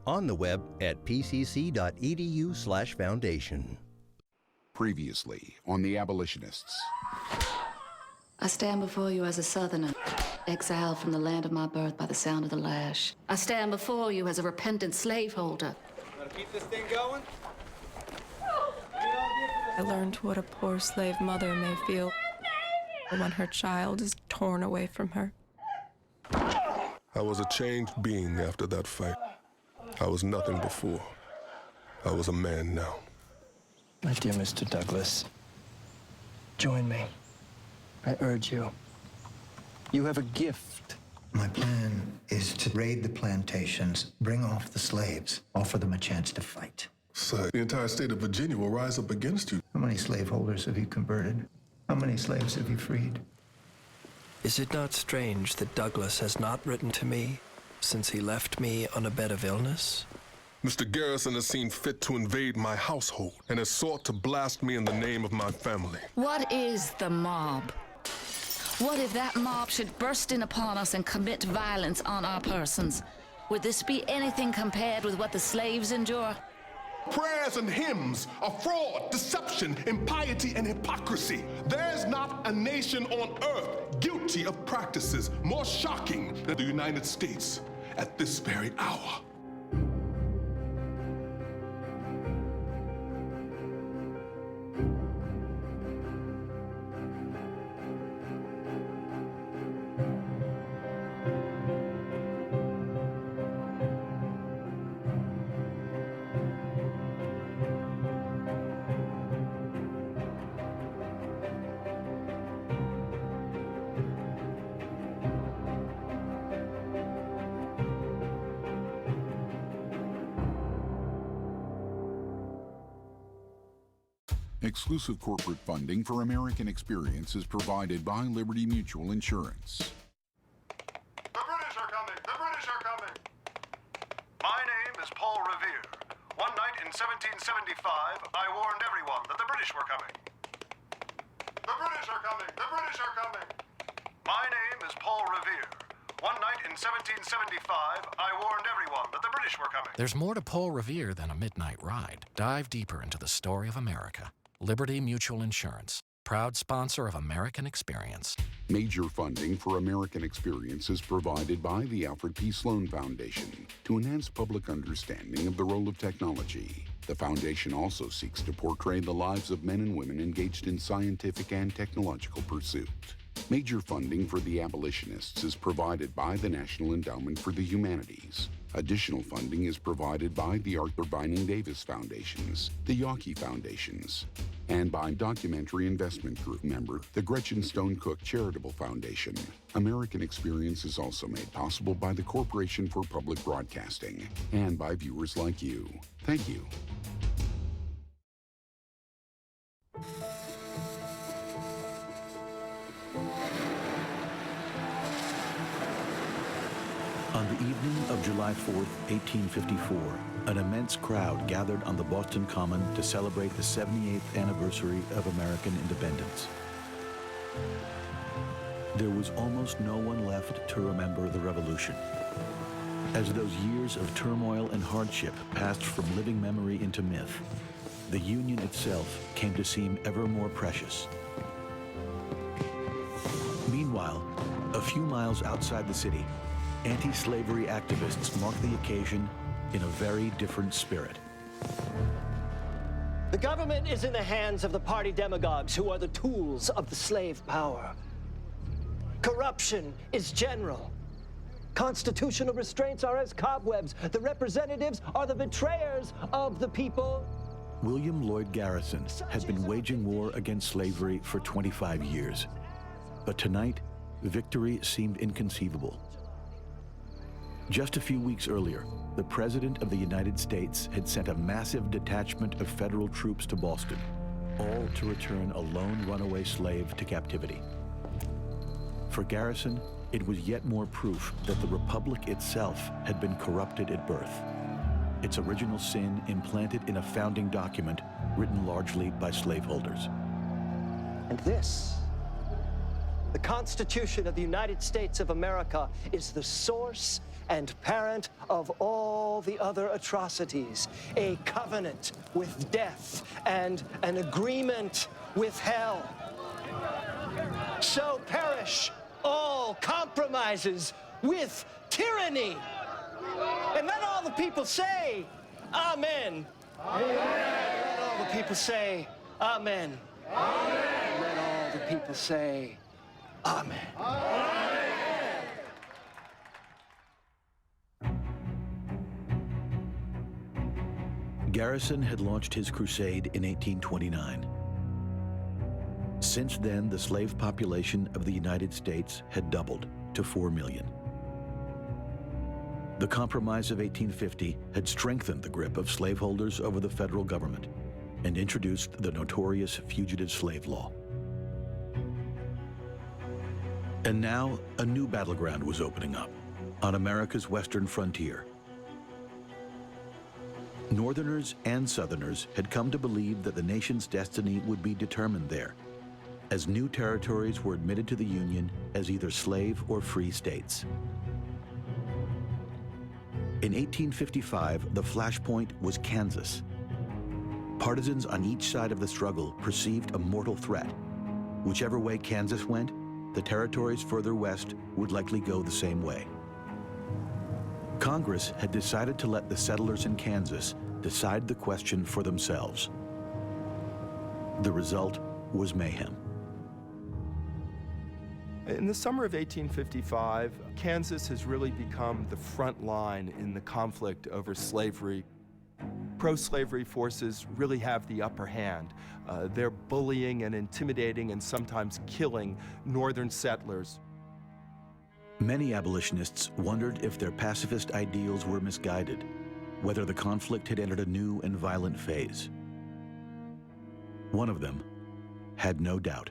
on the web at pcc.edu/foundation. Previously on the Abolitionists. I stand before you as a Southerner, exiled from the land of my birth by the sound of the lash. I stand before you as a repentant slaveholder. Wanna keep this thing going? I learned what a poor slave mother may feel when her child is torn away from her. I was a changed being after that fight. I was nothing before. I was a man now. My dear Mr. Douglas, join me. I urge you. You have a gift. My plan is to raid the plantations, bring off the slaves, offer them a chance to fight. So the entire state of Virginia will rise up against you. How many slaveholders have you converted? How many slaves have you freed? Is it not strange that Douglas has not written to me since he left me on a bed of illness? Mr. Garrison has seen fit to invade my household and has sought to blast me in the name of my family. What is the mob? What if that mob should burst in upon us and commit violence on our persons? Would this be anything compared with what the slaves endure? Prayers and hymns are fraud, deception, impiety, and hypocrisy. There's not a nation on earth guilty of practices more shocking than the United States at this very hour. Exclusive corporate funding for American Experience is provided by Liberty Mutual Insurance. The British are coming! The British are coming! My name is Paul Revere. One night in 1775, I warned everyone that the British were coming. The British are coming! The British are coming! My name is Paul Revere. One night in 1775, I warned everyone that the British were coming. There's more to Paul Revere than a midnight ride. Dive deeper into the story of America. Liberty Mutual Insurance, proud sponsor of American Experience. Major funding for American Experience is provided by the Alfred P. Sloan Foundation to enhance public understanding of the role of technology. The foundation also seeks to portray the lives of men and women engaged in scientific and technological pursuit. Major funding for the Abolitionists is provided by the National Endowment for the Humanities. Additional funding is provided by the Arthur Vining Davis Foundations, the Yawkey Foundations, and by Documentary Investment Group member, the Gretchen Stone Cook Charitable Foundation. American Experience is also made possible by the Corporation for Public Broadcasting and by viewers like you. Thank you. On the evening of July 4th, 1854, an immense crowd gathered on the Boston Common to celebrate the 78th anniversary of American independence. There was almost no one left to remember the Revolution. As those years of turmoil and hardship passed from living memory into myth, the Union itself came to seem ever more precious. Meanwhile, a few miles outside the city, anti-slavery activists marked the occasion in a very different spirit. The government is in the hands of the party demagogues who are the tools of the slave power. Corruption is general. Constitutional restraints are as cobwebs. The representatives are the betrayers of the people. William Lloyd Garrison had been waging war against slavery for 25 years. But tonight, victory seemed inconceivable. Just a few weeks earlier, the President of the United States had sent a massive detachment of federal troops to Boston, all to return a lone runaway slave to captivity. For Garrison, it was yet more proof that the Republic itself had been corrupted at birth, its original sin implanted in a founding document written largely by slaveholders. And this The Constitution of the United States of America is the source and parent of all the other atrocities, a covenant with death and an agreement with hell. So perish all compromises with tyranny. And let all the people say, Amen. Amen. Let all the people say, Amen. Amen. Let all the people say, Amen. Amen. Garrison had launched his crusade in 1829. Since then, the slave population of the United States had doubled to 4 million. The Compromise of 1850 had strengthened the grip of slaveholders over the federal government and introduced the notorious fugitive slave law. And now, a new battleground was opening up on America's western frontier. Northerners and Southerners had come to believe that the nation's destiny would be determined there, as new territories were admitted to the Union as either slave or free states. In 1855, the flashpoint was Kansas. Partisans on each side of the struggle perceived a mortal threat. Whichever way Kansas went, the territories further west would likely go the same way. Congress had decided to let the settlers in Kansas decide the question for themselves. The result was mayhem. In the summer of 1855, Kansas has really become the front line in the conflict over slavery. Pro-slavery forces really have the upper hand. They're bullying and intimidating and sometimes killing northern settlers. Many abolitionists wondered if their pacifist ideals were misguided, whether the conflict had entered a new and violent phase. One of them had no doubt.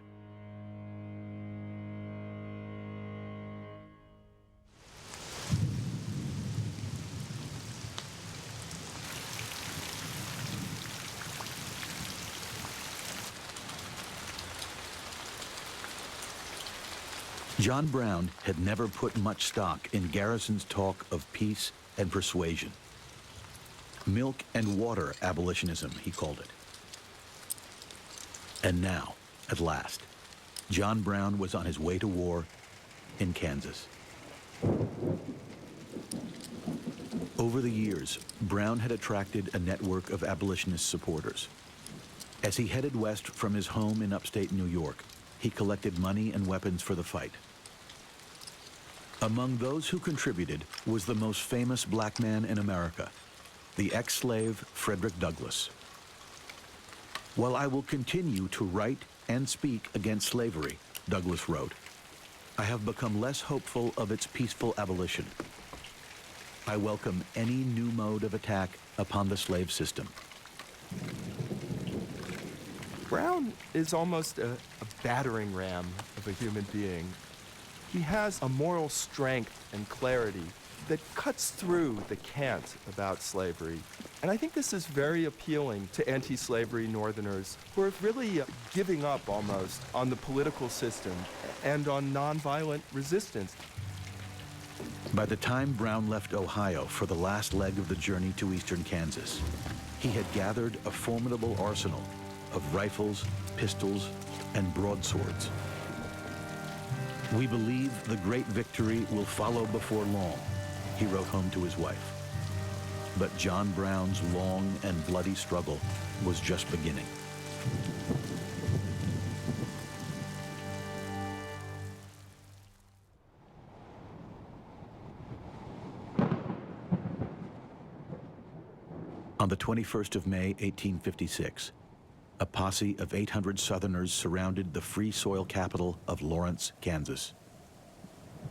John Brown had never put much stock in Garrison's talk of peace and persuasion. Milk and water abolitionism, he called it. And now, at last, John Brown was on his way to war in Kansas. Over the years, Brown had attracted a network of abolitionist supporters. As he headed west from his home in upstate New York, he collected money and weapons for the fight. Among those who contributed was the most famous black man in America, the ex-slave Frederick Douglass. While I will continue to write and speak against slavery, Douglass wrote, I have become less hopeful of its peaceful abolition. I welcome any new mode of attack upon the slave system. Brown is almost a battering ram of a human being. He has a moral strength and clarity that cuts through the cant about slavery. And I think this is very appealing to anti-slavery Northerners who are really giving up almost on the political system and on nonviolent resistance. By the time Brown left Ohio for the last leg of the journey to eastern Kansas, he had gathered a formidable arsenal of rifles, pistols, and broadswords. We believe the great victory will follow before long, he wrote home to his wife. But John Brown's long and bloody struggle was just beginning. On the 21st of May, 1856, a posse of 800 Southerners surrounded the free soil capital of Lawrence, Kansas.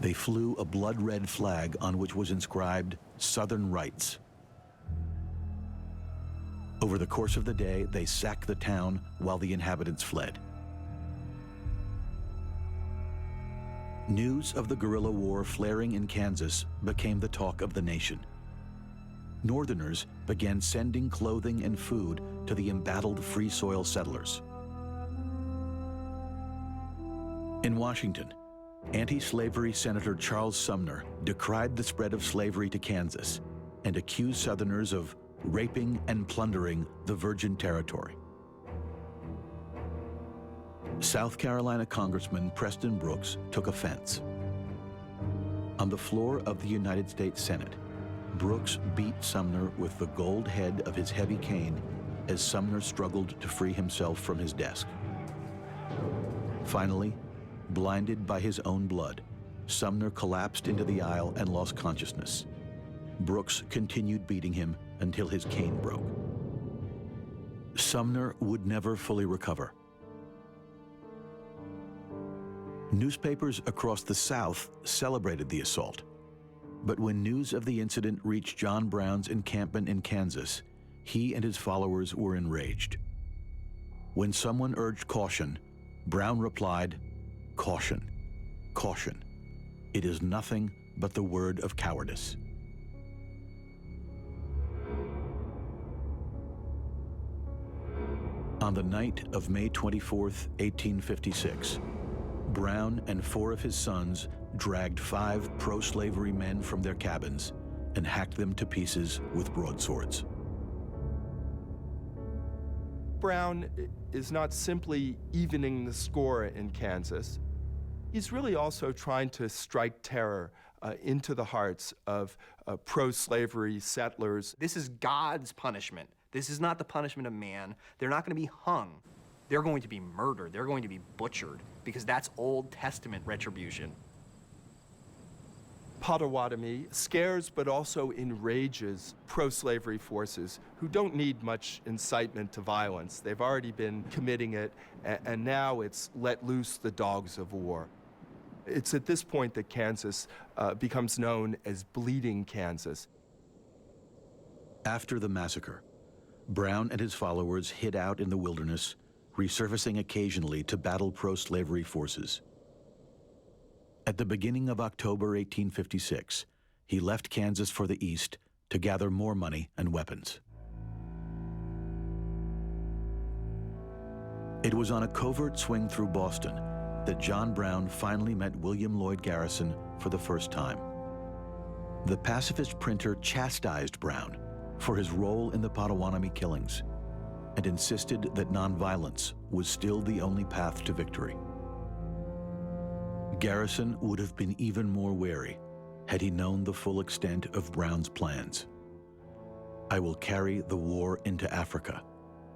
They flew a blood-red flag on which was inscribed, Southern Rights. Over the course of the day, they sacked the town while the inhabitants fled. News of the guerrilla war flaring in Kansas became the talk of the nation. Northerners began sending clothing and food to the embattled free soil settlers. In Washington, anti-slavery Senator Charles Sumner decried the spread of slavery to Kansas and accused Southerners of raping and plundering the Virgin Territory. South Carolina Congressman Preston Brooks took offense. On the floor of the United States Senate, Brooks beat Sumner with the gold head of his heavy cane as Sumner struggled to free himself from his desk. Finally, blinded by his own blood, Sumner collapsed into the aisle and lost consciousness. Brooks continued beating him until his cane broke. Sumner would never fully recover. Newspapers across the South celebrated the assault. But when news of the incident reached John Brown's encampment in Kansas, he and his followers were enraged. When someone urged caution, Brown replied, "Caution, caution. It is nothing but the word of cowardice." On the night of May 24th, 1856, Brown and 4 of his sons dragged 5 pro-slavery men from their cabins and hacked them to pieces with broadswords. Brown is not simply evening the score in Kansas. He's really also trying to strike terror into the hearts of pro-slavery settlers. This is God's punishment. This is not the punishment of man. They're not going to be hung. They're going to be murdered. They're going to be butchered, because that's Old Testament retribution. Potawatomi scares but also enrages pro-slavery forces who don't need much incitement to violence. They've already been committing it, and now it's let loose the dogs of war. It's at this point that Kansas becomes known as Bleeding Kansas. After the massacre, Brown and his followers hid out in the wilderness, resurfacing occasionally to battle pro-slavery forces. At the beginning of October 1856, he left Kansas for the east to gather more money and weapons. It was on a covert swing through Boston that John Brown finally met William Lloyd Garrison for the first time. The pacifist printer chastised Brown for his role in the Potawatomi killings and insisted that nonviolence was still the only path to victory. Garrison would have been even more wary had he known the full extent of Brown's plans. "I will carry the war into Africa,"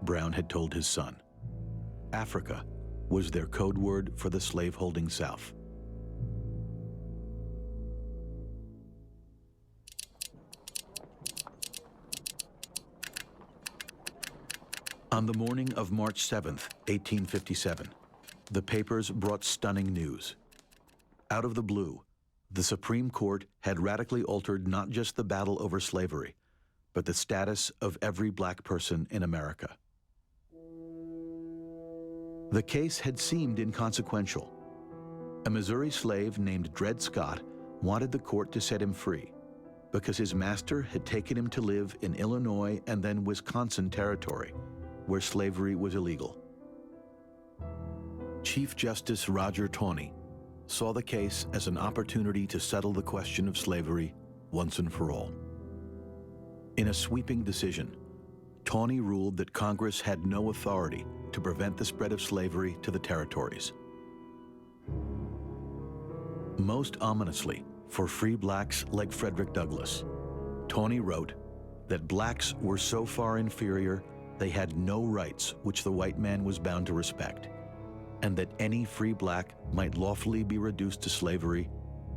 Brown had told his son. Africa was their code word for the slaveholding South. On the morning of March 7th, 1857, the papers brought stunning news. Out of the blue, the Supreme Court had radically altered not just the battle over slavery, but the status of every black person in America. The case had seemed inconsequential. A Missouri slave named Dred Scott wanted the court to set him free because his master had taken him to live in Illinois and then Wisconsin territory, where slavery was illegal. Chief Justice Roger Taney saw the case as an opportunity to settle the question of slavery once and for all. In a sweeping decision, Taney ruled that Congress had no authority to prevent the spread of slavery to the territories. Most ominously for free blacks like Frederick Douglass, Taney wrote that blacks were so far inferior they had no rights which the white man was bound to respect, and that any free black might lawfully be reduced to slavery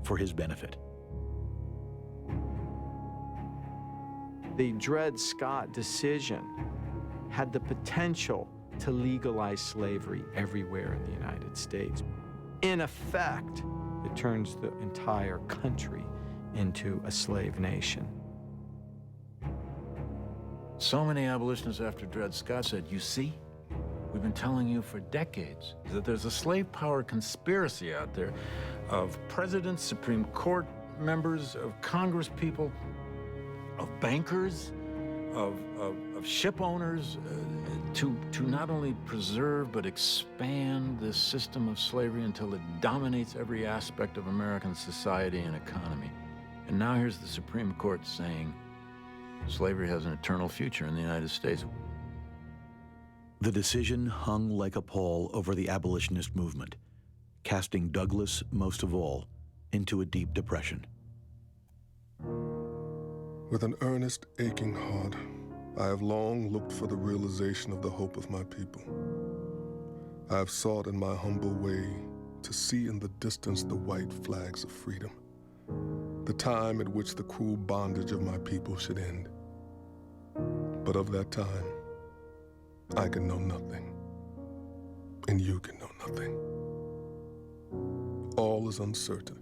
for his benefit. The Dred Scott decision had the potential to legalize slavery everywhere in the United States. In effect, it turns the entire country into a slave nation. So many abolitionists after Dred Scott said, "You see, we've been telling you for decades that there's a slave power conspiracy out there of presidents, Supreme Court members, of Congress people, of bankers, of ship owners to not only preserve but expand this system of slavery until it dominates every aspect of American society and economy. And now here's the Supreme Court saying slavery has an eternal future in the United States. The decision hung like a pall over the abolitionist movement, casting Douglass, most of all, into a deep depression. With an earnest, aching heart, I have long looked for the realization of the hope of my people. I have sought in my humble way to see in the distance the white flags of freedom, the time at which the cruel bondage of my people should end. But of that time, I can know nothing, and you can know nothing. All is uncertain.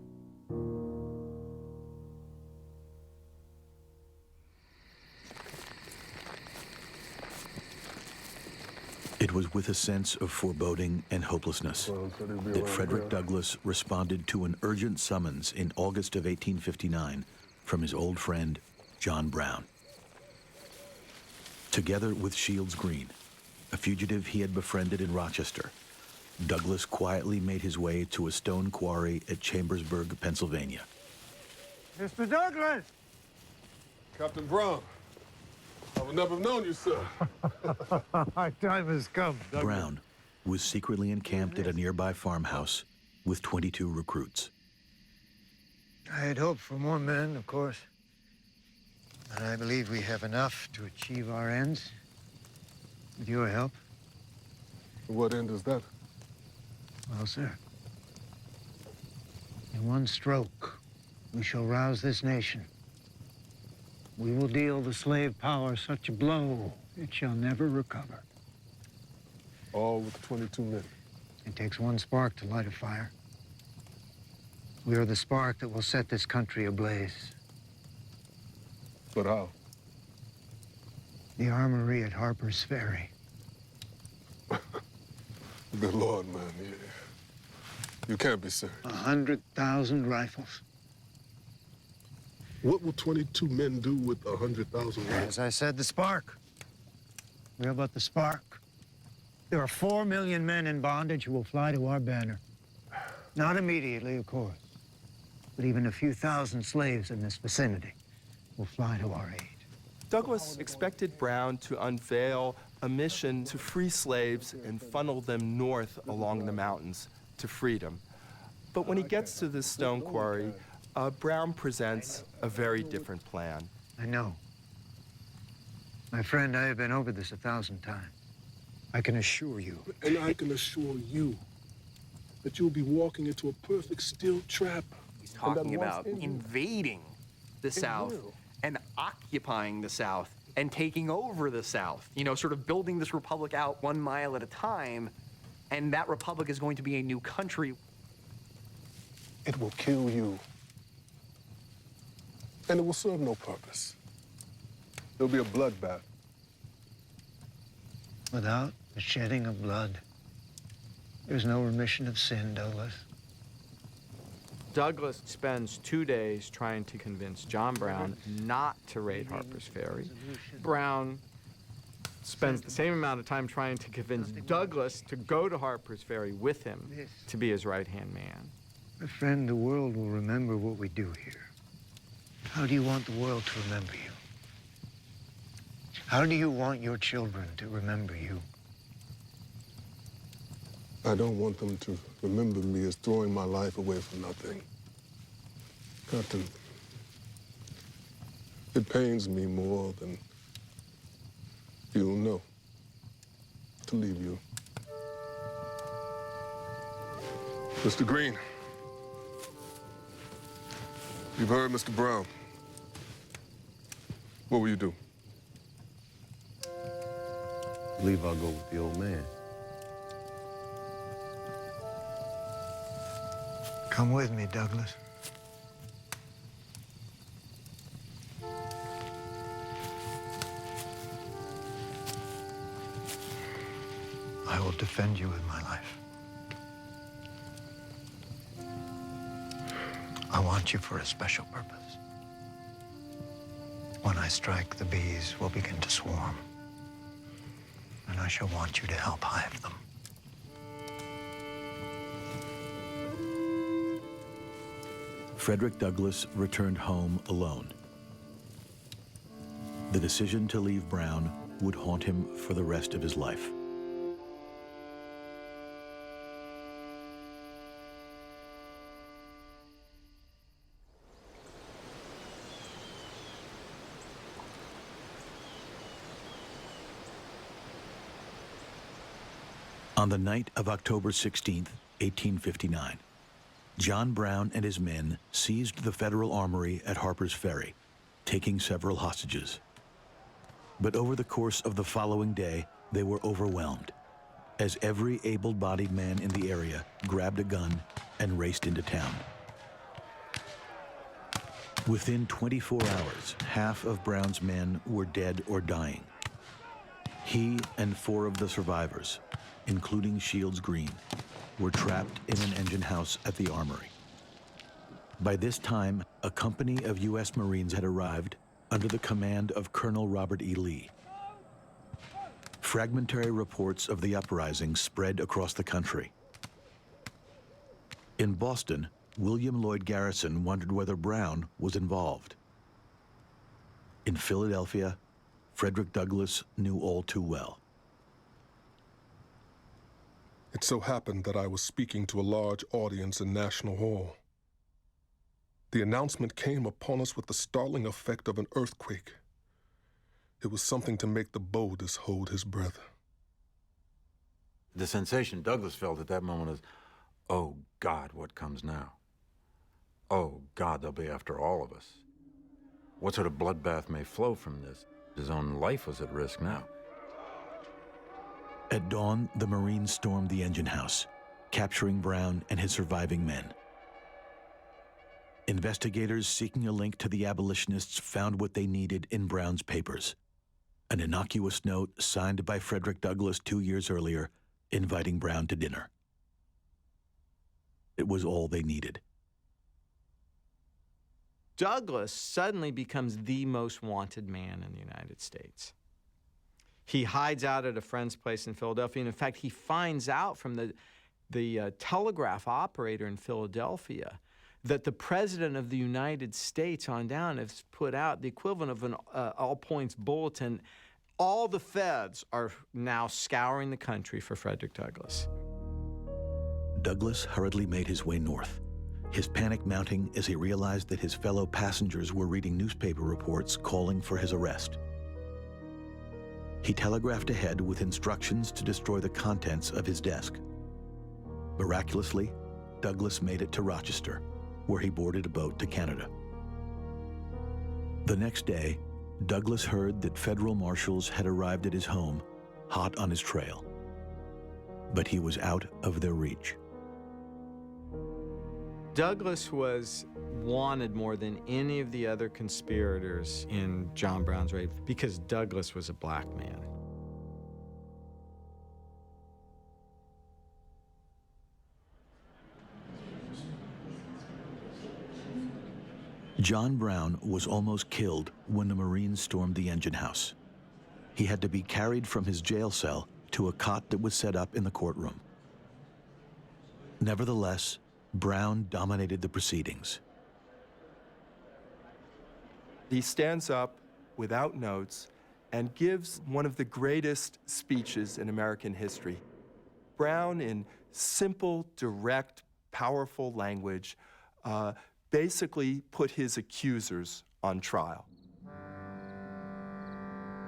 It was with a sense of foreboding and hopelessness that Frederick Douglass responded to an urgent summons in August of 1859 from his old friend, John Brown. Together with Shields Green, a fugitive he had befriended in Rochester, Douglass quietly made his way to a stone quarry at Chambersburg, Pennsylvania. Mr. Douglass! Captain Brown, I would never have known you, sir. My time has come, Douglas. Brown was secretly encamped at a nearby farmhouse with 22 recruits. I had hoped for more men, of course. And I believe we have enough to achieve our ends. With your help. What end is that? Well, sir, in one stroke, we shall rouse this nation. We will deal the slave power such a blow, it shall never recover. All with 22 men. It takes one spark to light a fire. We are the spark that will set this country ablaze. But how? The armory at Harper's Ferry. Good Lord, man. You can't be serious. 100,000 rifles. What will 22 men do with 100,000 rifles? As I said, the spark. We are but the spark. There are 4 million men in bondage who will fly to our banner. Not immediately, of course, but even a few thousand slaves in this vicinity will fly to our aid. Douglass expected Brown to unveil a mission to free slaves and funnel them north along the mountains to freedom. But when he gets to this stone quarry, Brown presents a very different plan. I know. My friend, I have been over this 1,000 times. I can assure you. And I can assure you that you'll be walking into a perfect steel trap. He's talking about invading the South and occupying the South and taking over the South. You know, sort of building this republic out 1 mile at a time, and that republic is going to be a new country. It will kill you. And it will serve no purpose. There'll be a bloodbath. Without the shedding of blood, there's no remission of sin, Douglas. Douglas spends 2 days trying to convince John Brown not to raid Harper's Ferry. Brown spends the same amount of time trying to convince Douglas to go to Harper's Ferry with him to be his right-hand man. My friend, the world will remember what we do here. How do you want the world to remember you? How do you want your children to remember you? I don't want them to remember me as throwing my life away for nothing. Captain, it pains me more than you'll know to leave you. Mr. Green, you've heard Mr. Brown. What will you do? I believe I'll go with the old man. Come with me, Douglas. I will defend you with my life. I want you for a special purpose. One I strike, the bees will begin to swarm. And I shall want you to help hive them. Frederick Douglass returned home alone. The decision to leave Brown would haunt him for the rest of his life. On the night of October 16, 1859, John Brown and his men seized the federal armory at Harper's Ferry, taking several hostages. But over the course of the following day, they were overwhelmed, as every able-bodied man in the area grabbed a gun and raced into town. Within 24 hours, half of Brown's men were dead or dying. He and 4 of the survivors, including Shields Green, were trapped in an engine house at the armory. By this time, a company of U.S. Marines had arrived under the command of Colonel Robert E. Lee. Fragmentary reports of the uprising spread across the country. In Boston, William Lloyd Garrison wondered whether Brown was involved. In Philadelphia, Frederick Douglass knew all too well. It so happened that I was speaking to a large audience in National Hall. The announcement came upon us with the startling effect of an earthquake. It was something to make the boldest hold his breath. The sensation Douglass felt at that moment is, oh God, what comes now? Oh God, they'll be after all of us. What sort of bloodbath may flow from this? His own life was at risk now. At dawn, the Marines stormed the engine house, capturing Brown and his surviving men. Investigators seeking a link to the abolitionists found what they needed in Brown's papers: an innocuous note signed by Frederick Douglass 2 years earlier, inviting Brown to dinner. It was all they needed. Douglass suddenly becomes the most wanted man in the United States. He hides out at a friend's place in Philadelphia, and in fact, he finds out from the telegraph operator in Philadelphia that the President of the United States on down has put out the equivalent of an all-points bulletin. All the feds are now scouring the country for Frederick Douglass. Douglass hurriedly made his way north, his panic mounting as he realized that his fellow passengers were reading newspaper reports calling for his arrest. He telegraphed ahead with instructions to destroy the contents of his desk. Miraculously, Douglass made it to Rochester, where he boarded a boat to Canada. The next day, Douglass heard that federal marshals had arrived at his home, hot on his trail. But he was out of their reach. Douglass was wanted more than any of the other conspirators in John Brown's raid because Douglass was a black man. John Brown was almost killed when the Marines stormed the engine house. He had to be carried from his jail cell to a cot that was set up in the courtroom. Nevertheless, Brown dominated the proceedings. He stands up without notes and gives one of the greatest speeches in American history. Brown, in simple, direct, powerful language, basically put his accusers on trial.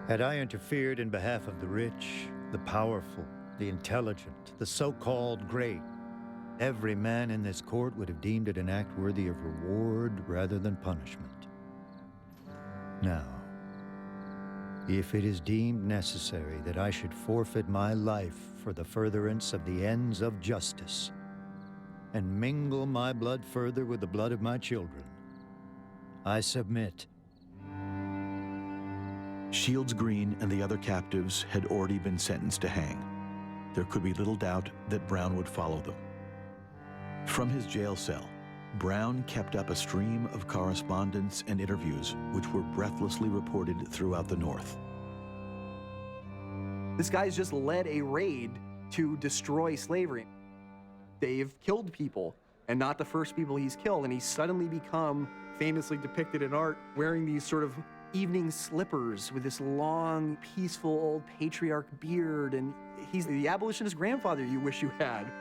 Had I interfered in behalf of the rich, the powerful, the intelligent, the so-called great, every man in this court would have deemed it an act worthy of reward rather than punishment. Now, if it is deemed necessary that I should forfeit my life for the furtherance of the ends of justice, and mingle my blood further with the blood of my children, I submit. Shields Green and the other captives had already been sentenced to hang. There could be little doubt that Brown would follow them. From his jail cell, Brown kept up a stream of correspondence and interviews which were breathlessly reported throughout the North. This guy's just led a raid to destroy slavery. They've killed people, and not the first people he's killed, and he's suddenly become famously depicted in art wearing these sort of evening slippers with this long, peaceful old patriarch beard, and he's the abolitionist grandfather you wish you had.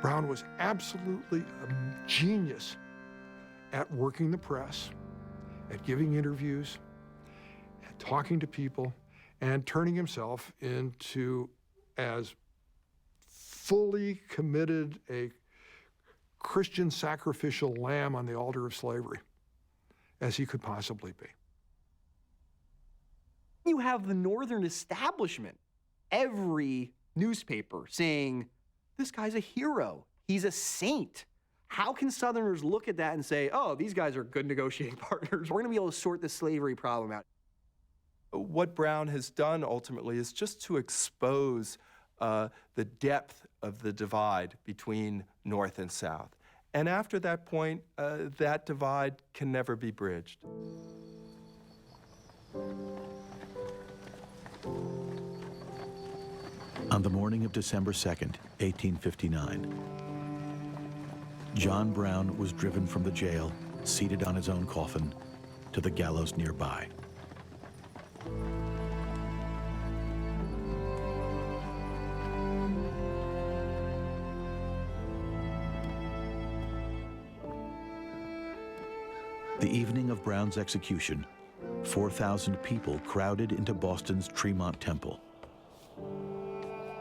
Brown was absolutely a genius at working the press, at giving interviews, at talking to people, and turning himself into as fully committed a Christian sacrificial lamb on the altar of slavery as he could possibly be. You have the Northern establishment, every newspaper saying, this guy's a hero, he's a saint. How can Southerners look at that and say, oh, these guys are good negotiating partners, we're gonna be able to sort the slavery problem out? What Brown has done ultimately is just to expose the depth of the divide between North and South. And after that point, that divide can never be bridged. On the morning of December 2nd, 1859, John Brown was driven from the jail, seated on his own coffin, to the gallows nearby. The evening of Brown's execution, 4,000 people crowded into Boston's Tremont Temple.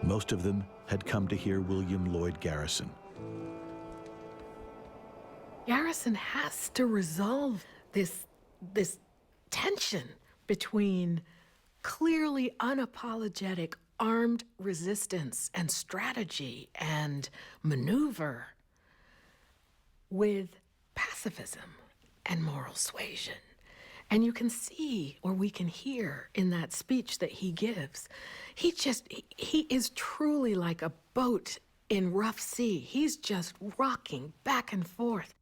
Most of them had come to hear William Lloyd Garrison. Garrison has to resolve this tension between clearly unapologetic armed resistance and strategy and maneuver with pacifism and moral suasion. And you can see, or we can hear in that speech that he gives, he is truly like a boat in rough sea. He's just rocking back and forth.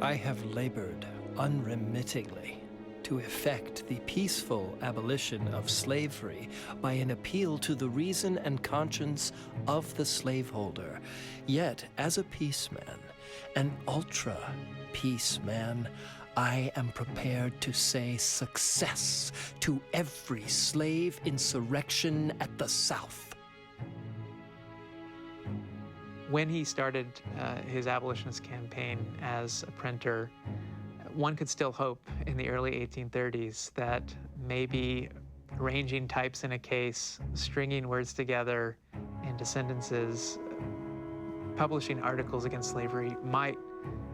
I have labored unremittingly to effect the peaceful abolition of slavery by an appeal to the reason and conscience of the slaveholder. Yet, as a peaceman, an ultra-peace man, I am prepared to say success to every slave insurrection at the South. When he started his abolitionist campaign as a printer, one could still hope in the early 1830s that maybe arranging types in a case, stringing words together into sentences, publishing articles against slavery might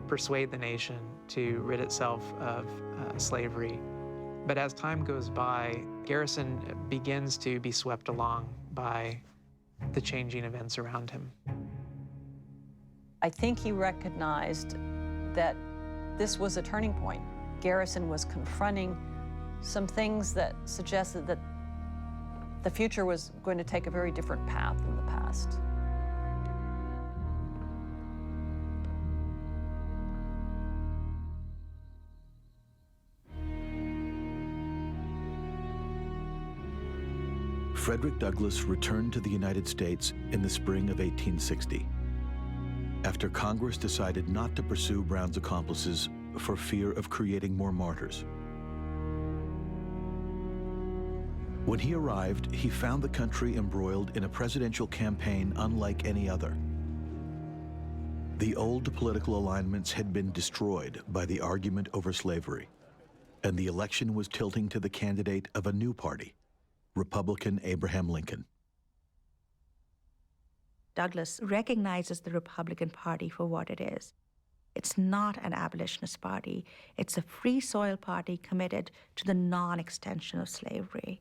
persuade the nation to rid itself of slavery. But as time goes by, Garrison begins to be swept along by the changing events around him. I think he recognized that this was a turning point. Garrison was confronting some things that suggested that the future was going to take a very different path than the past. Frederick Douglass returned to the United States in the spring of 1860, after Congress decided not to pursue Brown's accomplices for fear of creating more martyrs. When he arrived, he found the country embroiled in a presidential campaign unlike any other. The old political alignments had been destroyed by the argument over slavery, and the election was tilting to the candidate of a new party, Republican Abraham Lincoln. Douglass recognizes the Republican Party for what it is. It's not an abolitionist party. It's a free soil party committed to the non-extension of slavery.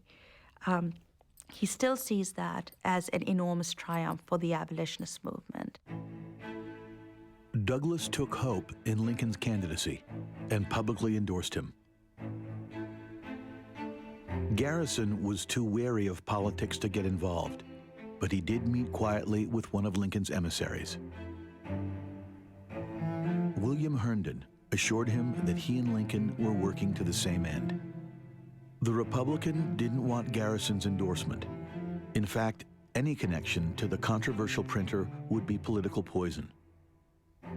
He still sees that as an enormous triumph for the abolitionist movement. Douglass took hope in Lincoln's candidacy and publicly endorsed him. Garrison was too wary of politics to get involved, but he did meet quietly with one of Lincoln's emissaries. William Herndon assured him that he and Lincoln were working to the same end. The Republican didn't want Garrison's endorsement. In fact, any connection to the controversial printer would be political poison.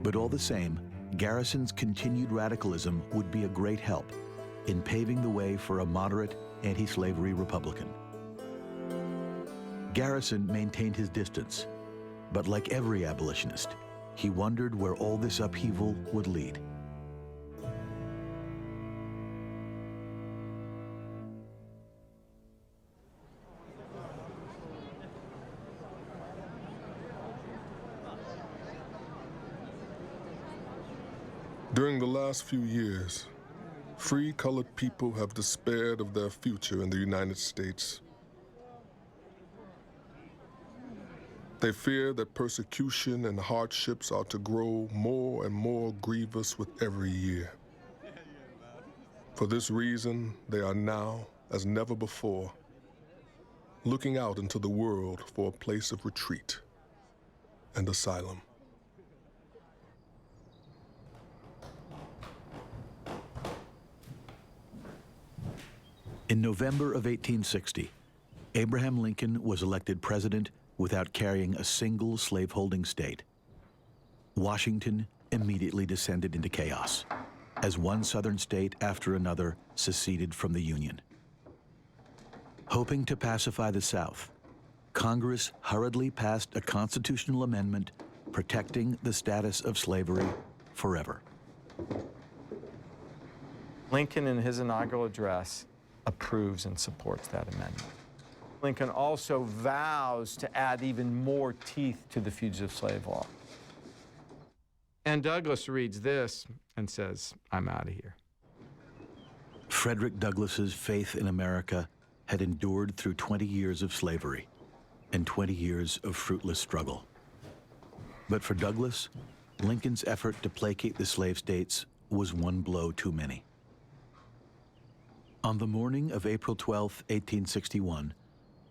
But all the same, Garrison's continued radicalism would be a great help in paving the way for a moderate anti-slavery Republican. Garrison maintained his distance, but like every abolitionist, he wondered where all this upheaval would lead. During the last few years, free colored people have despaired of their future in the United States. They fear that persecution and hardships are to grow more and more grievous with every year. For this reason, they are now, as never before, looking out into the world for a place of retreat and asylum. In November of 1860, Abraham Lincoln was elected president without carrying a single slaveholding state. Washington immediately descended into chaos as one southern state after another seceded from the Union. Hoping to pacify the South, Congress hurriedly passed a constitutional amendment protecting the status of slavery forever. Lincoln, in his inaugural address, approves and supports that amendment. Lincoln also vows to add even more teeth to the fugitive slave law. And Douglass reads this and says, "I'm out of here." Frederick Douglass's faith in America had endured through 20 years of slavery and 20 years of fruitless struggle. But for Douglass, Lincoln's effort to placate the slave states was one blow too many. On the morning of April 12, 1861,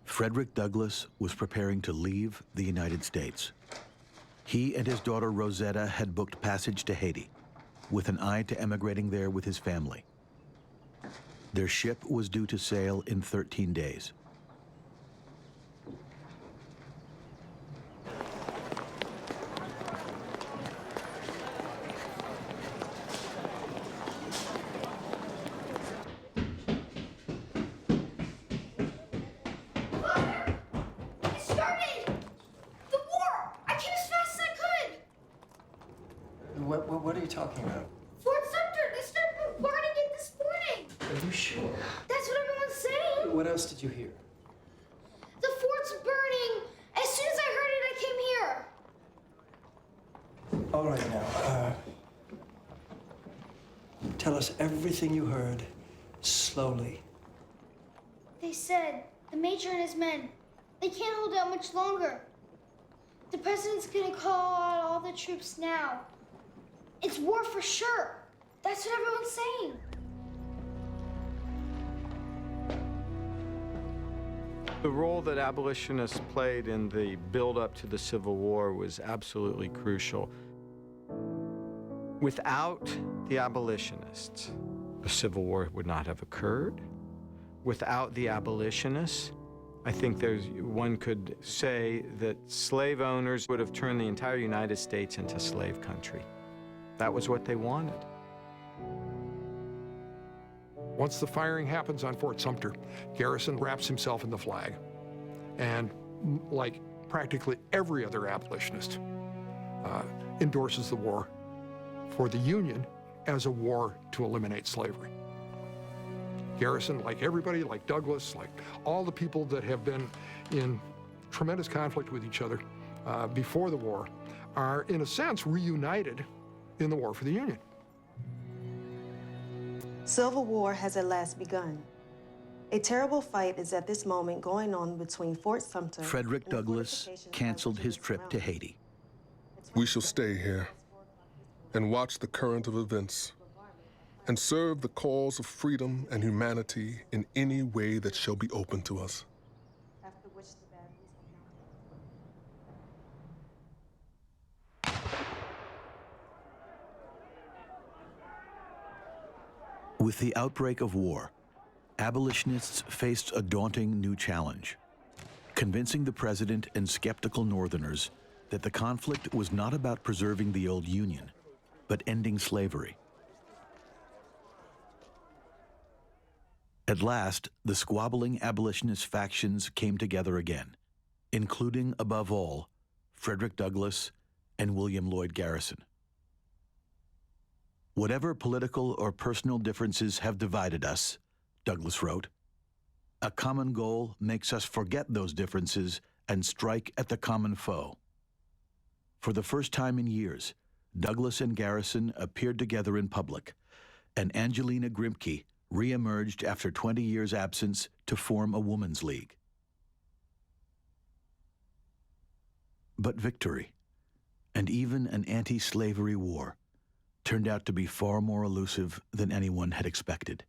Frederick Douglass was preparing to leave the United States. He and his daughter Rosetta had booked passage to Haiti, with an eye to emigrating there with his family. Their ship was due to sail in 13 days. What are you talking about? Fort Sumter, they started bombarding it this morning. Are you sure? That's what everyone's saying. What else did you hear? The fort's burning. As soon as I heard it, I came here. All right now, tell us everything you heard, slowly. They said the major and his men, they can't hold out much longer. The president's gonna call out all the troops now. It's war for sure. That's what everyone's saying. The role that abolitionists played in the build-up to the Civil War was absolutely crucial. Without the abolitionists, the Civil War would not have occurred. Without the abolitionists, I think one could say that slave owners would have turned the entire United States into slave country. That was what they wanted. Once the firing happens on Fort Sumter, Garrison wraps himself in the flag. And like practically every other abolitionist, endorses the war for the Union as a war to eliminate slavery. Garrison, like everybody, like Douglass, like all the people that have been in tremendous conflict with each other before the war, are in a sense reunited in the war for the Union. Civil war has at last begun. A terrible fight is at this moment going on between Fort Sumter. Frederick Douglass canceled his trip to Haiti. We shall stay here and watch the current of events and serve the cause of freedom and humanity in any way that shall be open to us. With the outbreak of war, abolitionists faced a daunting new challenge, convincing the president and skeptical Northerners that the conflict was not about preserving the old Union, but ending slavery. At last, the squabbling abolitionist factions came together again, including, above all, Frederick Douglass and William Lloyd Garrison. "Whatever political or personal differences have divided us," Douglass wrote, "a common goal makes us forget those differences and strike at the common foe." For the first time in years, Douglass and Garrison appeared together in public, and Angelina Grimke re-emerged after 20 years' absence to form a women's league. But victory, and even an anti-slavery war, turned out to be far more elusive than anyone had expected.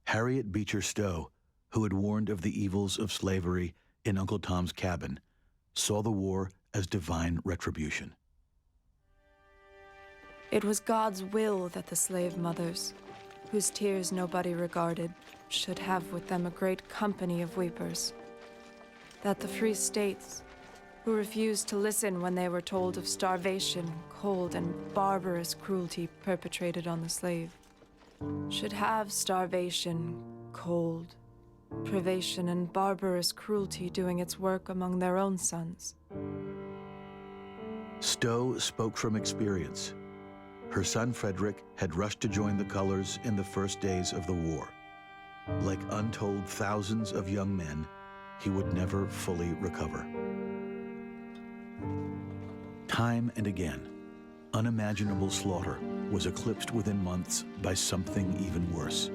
Harriet Beecher Stowe, who had warned of the evils of slavery in Uncle Tom's Cabin, saw the war as divine retribution. It was God's will that the slave mothers, whose tears nobody regarded, should have with them a great company of weepers. That the free states, who refused to listen when they were told of starvation, cold, and barbarous cruelty perpetrated on the slave, should have starvation, cold, privation, and barbarous cruelty doing its work among their own sons. Stowe spoke from experience. Her son Frederick had rushed to join the colors in the first days of the war. Like untold thousands of young men, he would never fully recover. Time and again, unimaginable slaughter was eclipsed within months by something even worse.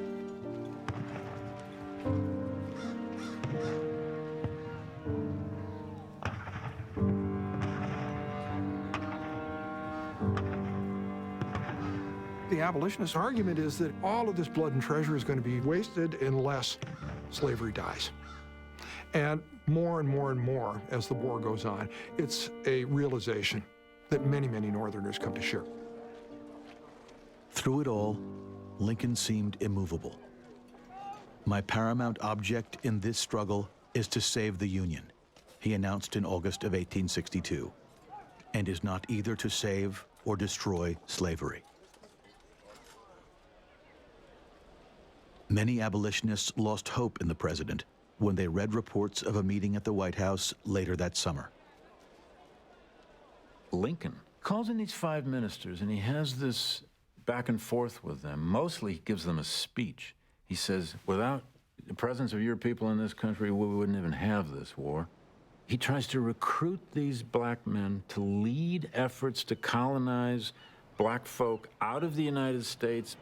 The abolitionist argument is that all of this blood and treasure is going to be wasted unless slavery dies. And more and more and more as the war goes on, it's a realization that many, many Northerners come to share. Through it all, Lincoln seemed immovable. "My paramount object in this struggle is to save the Union," he announced in August of 1862, "and is not either to save or destroy slavery." Many abolitionists lost hope in the president when they read reports of a meeting at the White House later that summer. Lincoln calls in these 5 ministers, and he has this back and forth with them. Mostly he gives them a speech. He says, without the presence of your people in this country, we wouldn't even have this war. He tries to recruit these black men to lead efforts to colonize black folk out of the United States.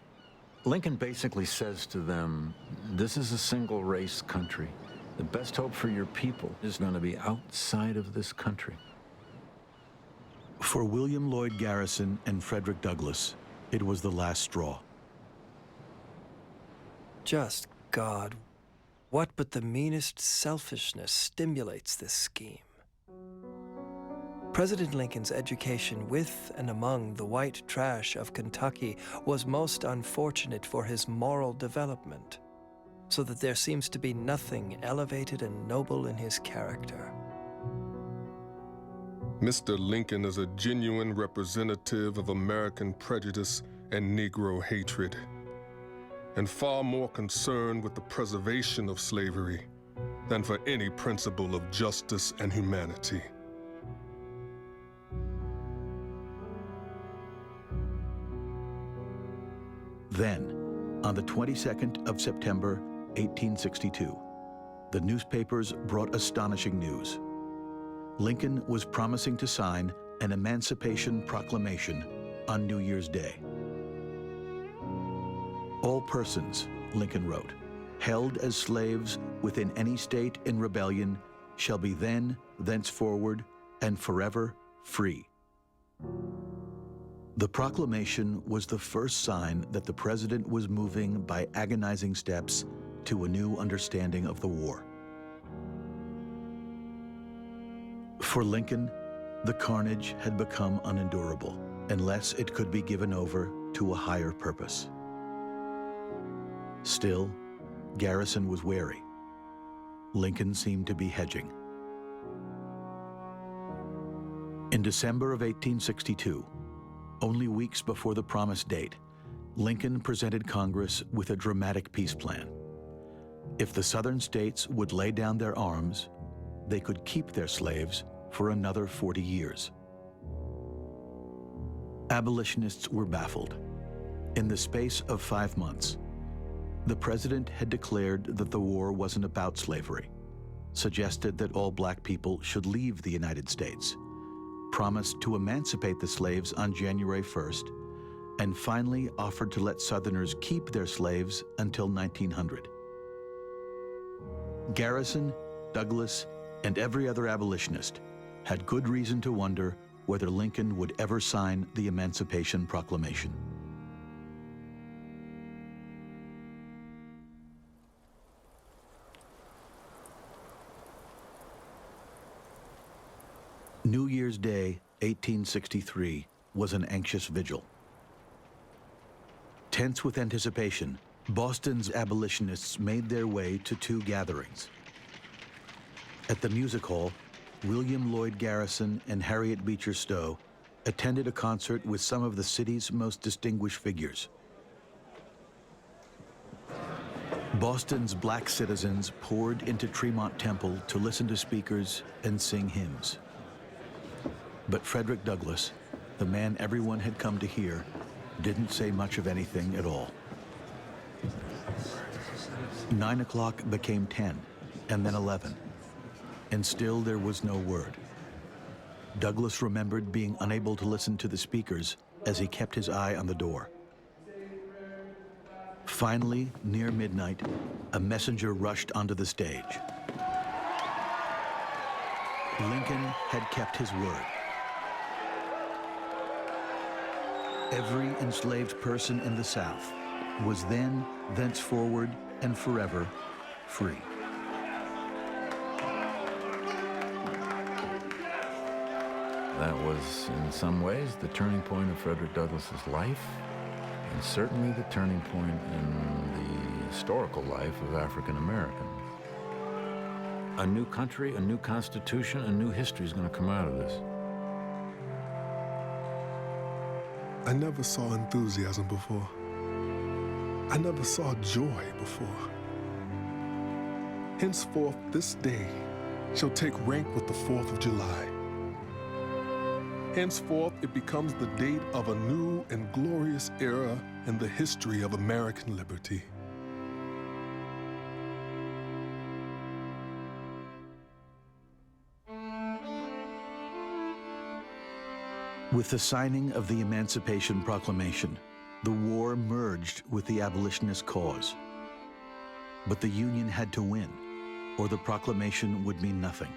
Lincoln basically says to them, this is a single-race country. The best hope for your people is going to be outside of this country. For William Lloyd Garrison and Frederick Douglass, it was the last straw. Just God, what but the meanest selfishness stimulates this scheme? President Lincoln's education with and among the white trash of Kentucky was most unfortunate for his moral development, so that there seems to be nothing elevated and noble in his character. Mr. Lincoln is a genuine representative of American prejudice and Negro hatred, and far more concerned with the preservation of slavery than for any principle of justice and humanity. Then, on the 22nd of September, 1862, the newspapers brought astonishing news. Lincoln was promising to sign an Emancipation Proclamation on New Year's Day. All persons, Lincoln wrote, held as slaves within any state in rebellion shall be then, thenceforward, and forever free. The proclamation was the first sign that the president was moving by agonizing steps to a new understanding of the war. For Lincoln, the carnage had become unendurable unless it could be given over to a higher purpose. Still, Garrison was wary. Lincoln seemed to be hedging. In December of 1862, only weeks before the promised date, Lincoln presented Congress with a dramatic peace plan. If the Southern states would lay down their arms, they could keep their slaves for another 40 years. Abolitionists were baffled. In the space of 5 months, the president had declared that the war wasn't about slavery, suggested that all black people should leave the United States, promised to emancipate the slaves on January 1st, and finally offered to let Southerners keep their slaves until 1900. Garrison, Douglas, and every other abolitionist had good reason to wonder whether Lincoln would ever sign the Emancipation Proclamation. New Year's Day, 1863, was an anxious vigil. Tense with anticipation, Boston's abolitionists made their way to 2 gatherings. At the music hall, William Lloyd Garrison and Harriet Beecher Stowe attended a concert with some of the city's most distinguished figures. Boston's black citizens poured into Tremont Temple to listen to speakers and sing hymns. But Frederick Douglass, the man everyone had come to hear, didn't say much of anything at all. 9 o'clock became 10, and then 11, and still there was no word. Douglass remembered being unable to listen to the speakers as he kept his eye on the door. Finally, near midnight, a messenger rushed onto the stage. Lincoln had kept his word. Every enslaved person in the South was then, thenceforward, and forever free. That was, in some ways, the turning point of Frederick Douglass's life, and certainly the turning point in the historical life of African Americans. A new country, a new constitution, a new history is going to come out of this. I never saw enthusiasm before. I never saw joy before. Henceforth, this day shall take rank with the 4th of July. Henceforth, it becomes the date of a new and glorious era in the history of American liberty. With the signing of the Emancipation Proclamation, the war merged with the abolitionist cause. But the Union had to win, or the proclamation would mean nothing.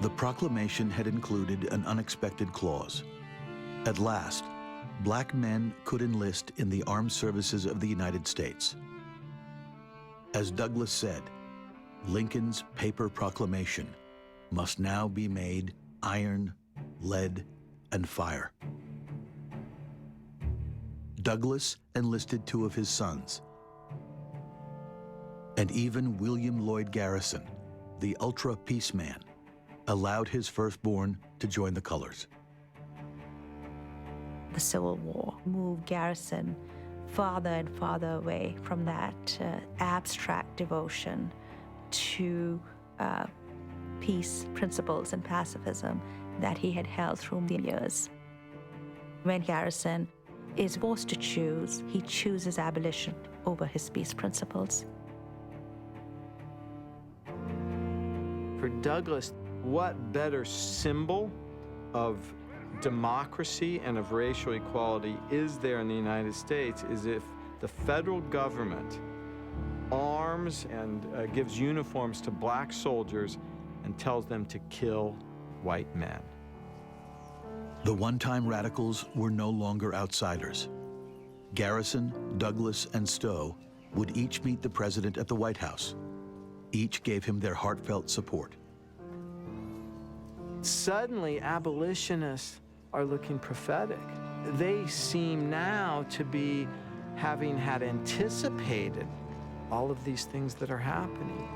The proclamation had included an unexpected clause. At last, black men could enlist in the armed services of the United States. As Douglass said, Lincoln's paper proclamation must now be made iron, lead, and fire. Douglass enlisted 2 of his sons. And even William Lloyd Garrison, the ultra-peace man, allowed his firstborn to join the colors. The Civil War moved Garrison farther and farther away from that abstract devotion to peace principles and pacifism that he had held through the years. When Garrison is forced to choose, he chooses abolition over his peace principles. For Douglass, what better symbol of democracy and of racial equality is there in the United States is if the federal government arms and gives uniforms to black soldiers and tells them to kill white men. The one-time radicals were no longer outsiders. Garrison, Douglass, and Stowe would each meet the president at the White House. Each gave him their heartfelt support. Suddenly, abolitionists are looking prophetic. they seem now to be having had anticipated all of these things that are happening.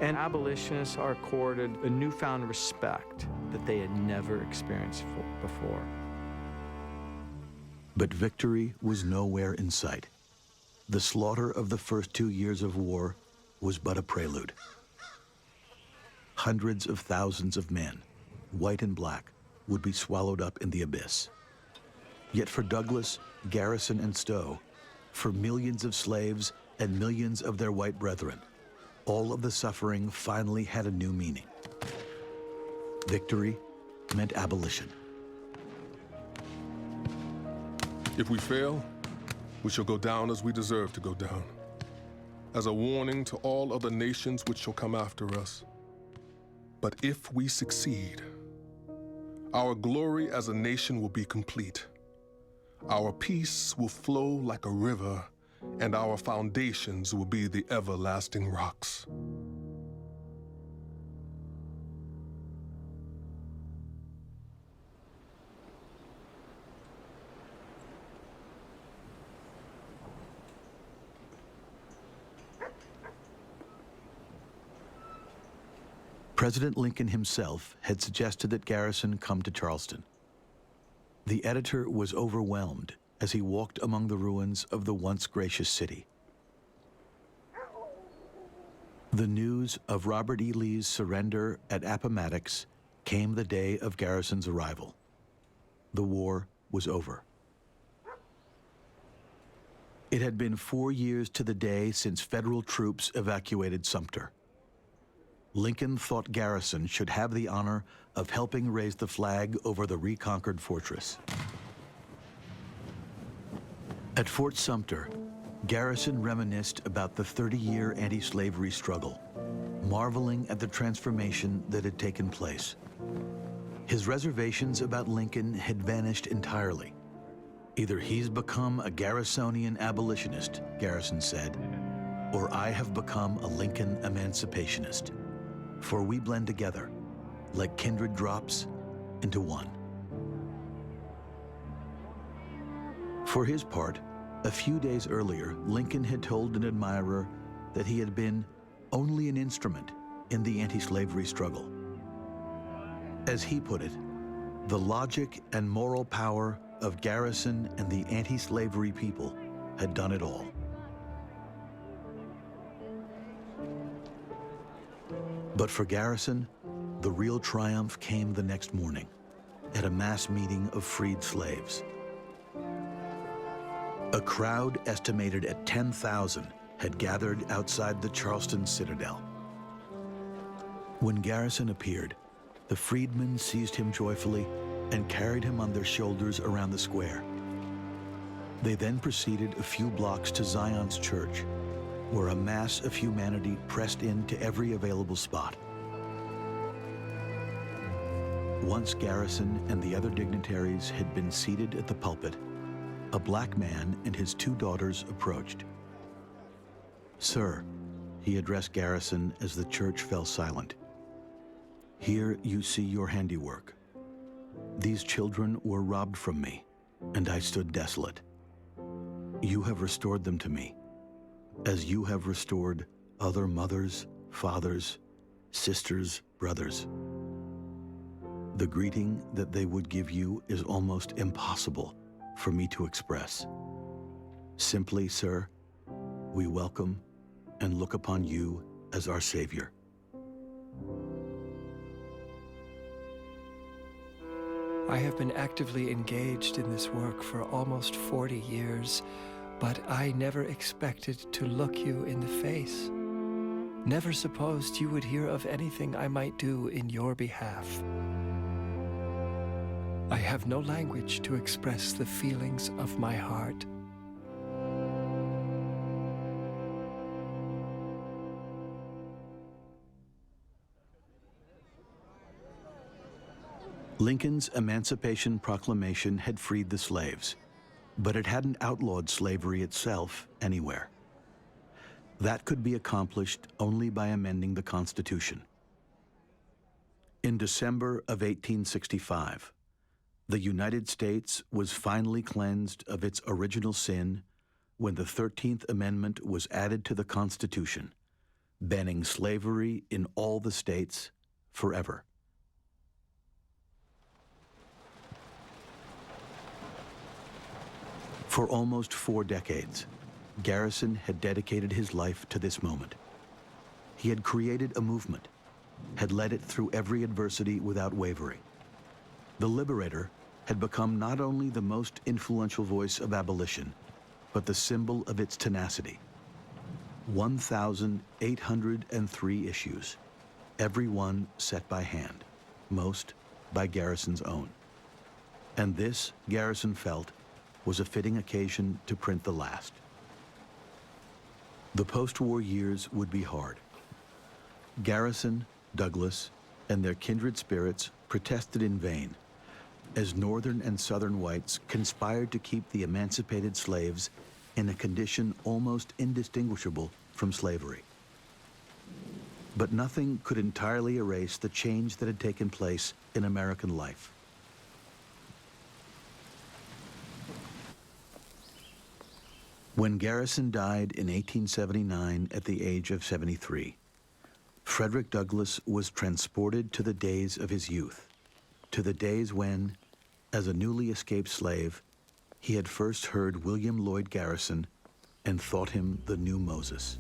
And abolitionists are accorded a newfound respect that they had never experienced before. But victory was nowhere in sight. The slaughter of the first 2 years of war was but a prelude. Hundreds of thousands of men, white and black, would be swallowed up in the abyss. Yet for Douglass, Garrison, and Stowe, for millions of slaves and millions of their white brethren, all of the suffering finally had a new meaning. Victory meant abolition. If we fail, we shall go down as we deserve to go down, as a warning to all other nations which shall come after us. But if we succeed, our glory as a nation will be complete. Our peace will flow like a river, and our foundations will be the everlasting rocks. President Lincoln himself had suggested that Garrison come to Charleston. The editor was overwhelmed as he walked among the ruins of the once gracious city. The news of Robert E. Lee's surrender at Appomattox came the day of Garrison's arrival. The war was over. It had been 4 years to the day since federal troops evacuated Sumter. Lincoln thought Garrison should have the honor of helping raise the flag over the reconquered fortress. At Fort Sumter, Garrison reminisced about the 30-year anti-slavery struggle, marveling at the transformation that had taken place. His reservations about Lincoln had vanished entirely. Either he's become a Garrisonian abolitionist, Garrison said, or I have become a Lincoln emancipationist. For we blend together, like kindred drops, into one. For his part, a few days earlier, Lincoln had told an admirer that he had been only an instrument in the anti-slavery struggle. As he put it, the logic and moral power of Garrison and the anti-slavery people had done it all. But for Garrison, the real triumph came the next morning at a mass meeting of freed slaves. A crowd estimated at 10,000 had gathered outside the Charleston Citadel. When Garrison appeared, the freedmen seized him joyfully and carried him on their shoulders around the square. They then proceeded a few blocks to Zion's Church, where a mass of humanity pressed into every available spot. Once Garrison and the other dignitaries had been seated at the pulpit, a black man and his 2 daughters approached. "Sir," he addressed Garrison as the church fell silent, "here you see your handiwork. These children were robbed from me, and I stood desolate. You have restored them to me, as you have restored other mothers, fathers, sisters, brothers. The greeting that they would give you is almost impossible for me to express. Simply, sir, we welcome and look upon you as our Savior." I have been actively engaged in this work for almost 40 years, but I never expected to look you in the face. Never supposed you would hear of anything I might do in your behalf. I have no language to express the feelings of my heart. Lincoln's Emancipation Proclamation had freed the slaves, but it hadn't outlawed slavery itself anywhere. That could be accomplished only by amending the Constitution. In December of 1865, The United States was finally cleansed of its original sin when the 13th Amendment was added to the Constitution, banning slavery in all the states forever. For almost 4 decades, Garrison had dedicated his life to this moment. He had created a movement, had led it through every adversity without wavering. The Liberator had become not only the most influential voice of abolition, but the symbol of its tenacity. 1,803 issues, every one set by hand, most by Garrison's own. And this, Garrison felt, was a fitting occasion to print the last. The post-war years would be hard. Garrison, Douglass, and their kindred spirits protested in vain as Northern and Southern whites conspired to keep the emancipated slaves in a condition almost indistinguishable from slavery. But nothing could entirely erase the change that had taken place in American life. When Garrison died in 1879 at the age of 73, Frederick Douglass was transported to the days of his youth, to the days when, as a newly escaped slave, he had first heard William Lloyd Garrison and thought him the new Moses.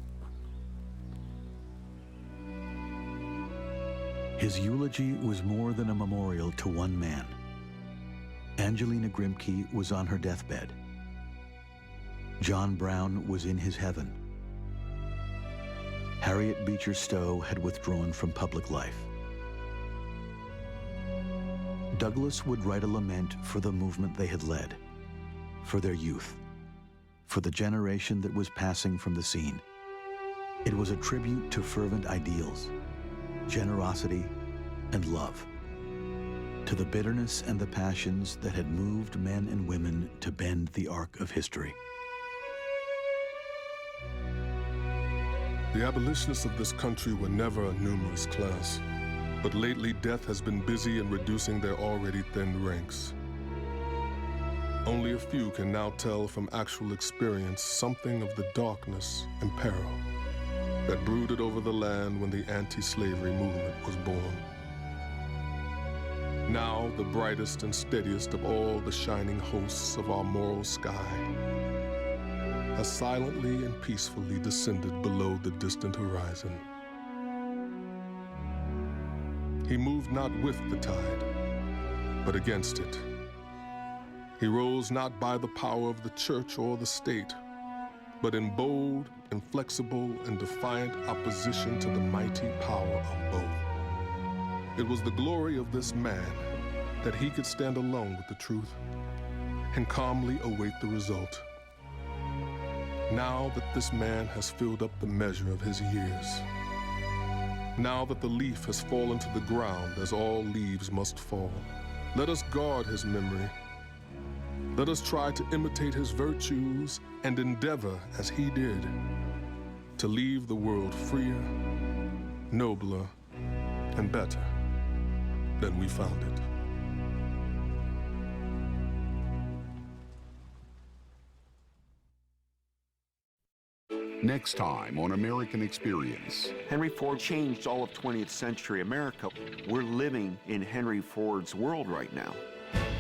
His eulogy was more than a memorial to one man. Angelina Grimke was on her deathbed. John Brown was in his heaven. Harriet Beecher Stowe had withdrawn from public life. Douglass would write a lament for the movement they had led, for their youth, for the generation that was passing from the scene. It was a tribute to fervent ideals, generosity, and love, to the bitterness and the passions that had moved men and women to bend the arc of history. The abolitionists of this country were never a numerous class, but lately death has been busy in reducing their already thin ranks. Only a few can now tell from actual experience something of the darkness and peril that brooded over the land when the anti-slavery movement was born. Now, the brightest and steadiest of all the shining hosts of our moral sky has silently and peacefully descended below the distant horizon. He moved not with the tide, but against it. He rose not by the power of the church or the state, but in bold, inflexible, and defiant opposition to the mighty power of both. It was the glory of this man that he could stand alone with the truth and calmly await the result. Now that this man has filled up the measure of his years, now that the leaf has fallen to the ground as all leaves must fall, let us guard his memory. Let us try to imitate his virtues and endeavor, as he did, to leave the world freer, nobler, and better than we found it. Next time on American Experience. Henry Ford changed all of 20th century America. We're living in Henry Ford's world right now.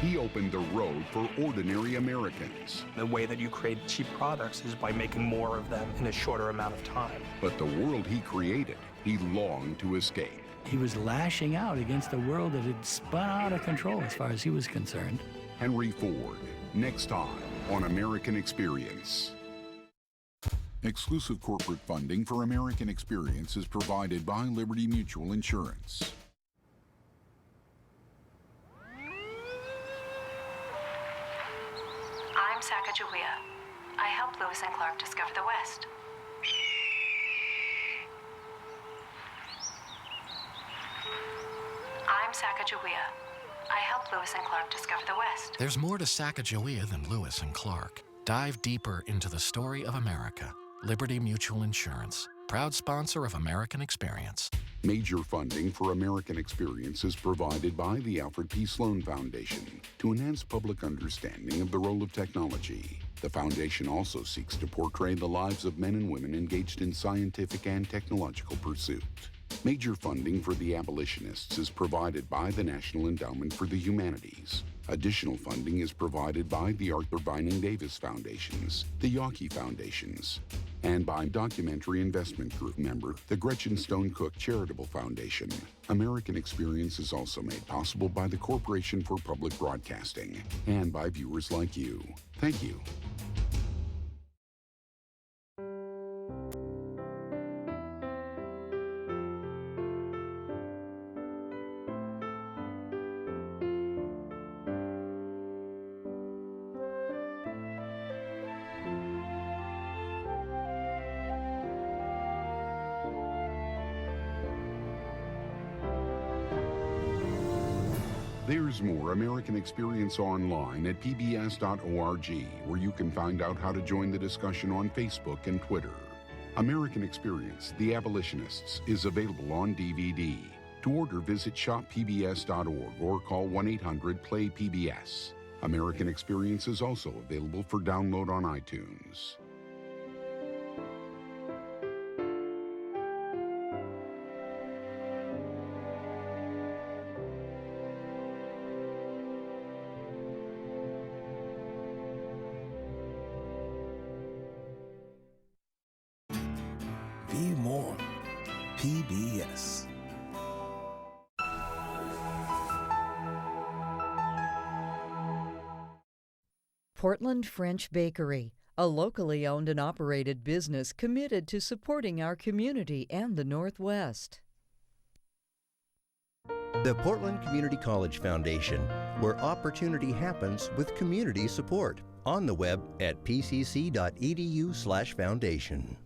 He opened the road for ordinary Americans. The way that you create cheap products is by making more of them in a shorter amount of time. But the world he created, he longed to escape. He was lashing out against a world that had spun out of control as far as he was concerned. Henry Ford, next time on American Experience. Exclusive corporate funding for American Experience is provided by Liberty Mutual Insurance. I'm Sacagawea. I helped Lewis and Clark discover the West. I'm Sacagawea. I helped Lewis and Clark discover the West. There's more to Sacagawea than Lewis and Clark. Dive deeper into the story of America. Liberty Mutual Insurance, proud sponsor of American Experience. Major funding for American Experience is provided by the Alfred P. Sloan Foundation to enhance public understanding of the role of technology. The foundation also seeks to portray the lives of men and women engaged in scientific and technological pursuit. Major funding for the Abolitionists is provided by the National Endowment for the Humanities. Additional funding is provided by the Arthur Vining Davis Foundations, the Yawkey Foundations, and by Documentary Investment Group member, the Gretchen Stone Cook Charitable Foundation. American Experience is also made possible by the Corporation for Public Broadcasting and by viewers like you. Thank you. There's more American Experience online at pbs.org, where you can find out how to join the discussion on Facebook and Twitter. American Experience, The Abolitionists, is available on DVD. To order, visit shoppbs.org or call 1-800-PLAY-PBS. American Experience is also available for download on iTunes. Be more PBS. Portland French Bakery, a locally owned and operated business committed to supporting our community and the Northwest. The Portland Community College Foundation, where opportunity happens with community support. On the web at pcc.edu/foundation.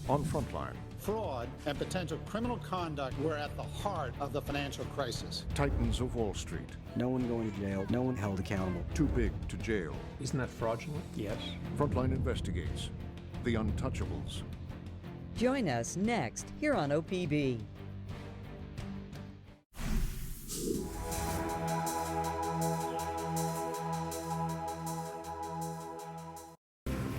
On Frontline. Fraud and potential criminal conduct were at the heart of the financial crisis. Titans of Wall Street. No one going to jail, no one held accountable. Too big to jail. Isn't that fraudulent? Yes. Frontline investigates the untouchables. Join us next here on OPB.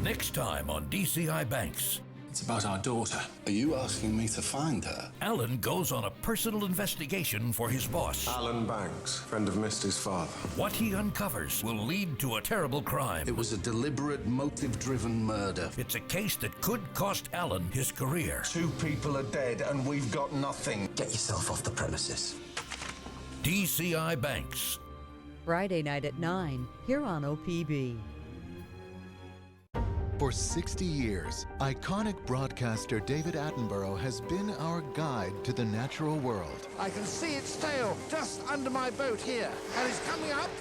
Next time on DCI Banks. It's about our daughter. Are you asking me to find her? Alan goes on a personal investigation for his boss. Alan Banks, friend of Misty's father. What he uncovers will lead to a terrible crime. It was a deliberate, motive-driven murder. It's a case that could cost Alan his career. 2 people are dead and we've got nothing. Get yourself off the premises. DCI Banks. Friday night at 9 here on OPB. For 60 years, iconic broadcaster David Attenborough has been our guide to the natural world. I can see its tail just under my boat here, and it's coming up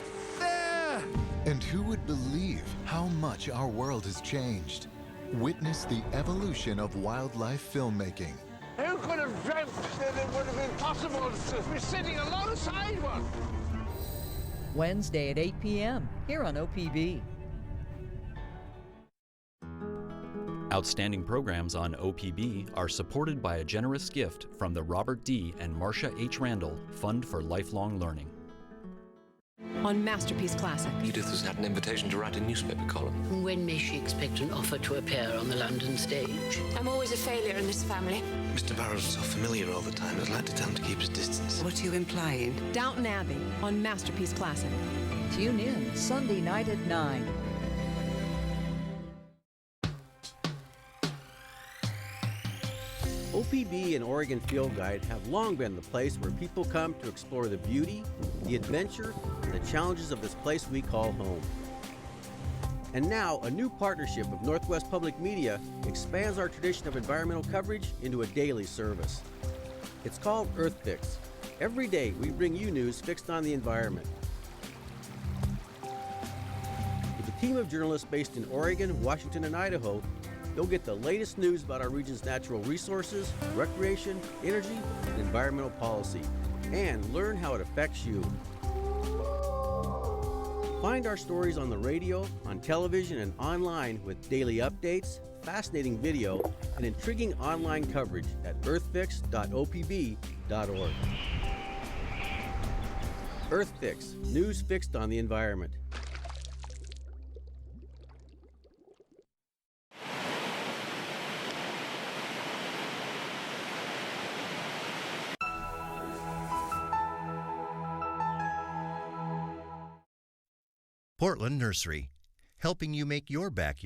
there! And who would believe how much our world has changed? Witness the evolution of wildlife filmmaking. Who could have dreamt that it would have been possible to be sitting alongside one? Wednesday at 8 p.m. here on OPB. Outstanding programs on OPB are supported by a generous gift from the Robert D. and Marcia H. Randall Fund for Lifelong Learning. On Masterpiece Classic. Edith has had an invitation to write a newspaper column. When may she expect an offer to appear on the London stage? I'm always a failure in this family. Mr. Barrow's so familiar all the time, I'd like to tell him to keep his distance. What are you implying? Downton Abbey on Masterpiece Classic. Tune in Sunday night at 9. OPB and Oregon Field Guide have long been the place where people come to explore the beauty, the adventure, and the challenges of this place we call home. And now, a new partnership with Northwest Public Media expands our tradition of environmental coverage into a daily service. It's called Earth Fix. Every day, we bring you news fixed on the environment. With a team of journalists based in Oregon, Washington, and Idaho, you'll get the latest news about our region's natural resources, recreation, energy, and environmental policy, and learn how it affects you. Find our stories on the radio, on television, and online with daily updates, fascinating video, and intriguing online coverage at earthfix.opb.org. EarthFix, news fixed on the environment. Portland Nursery, helping you make your backyard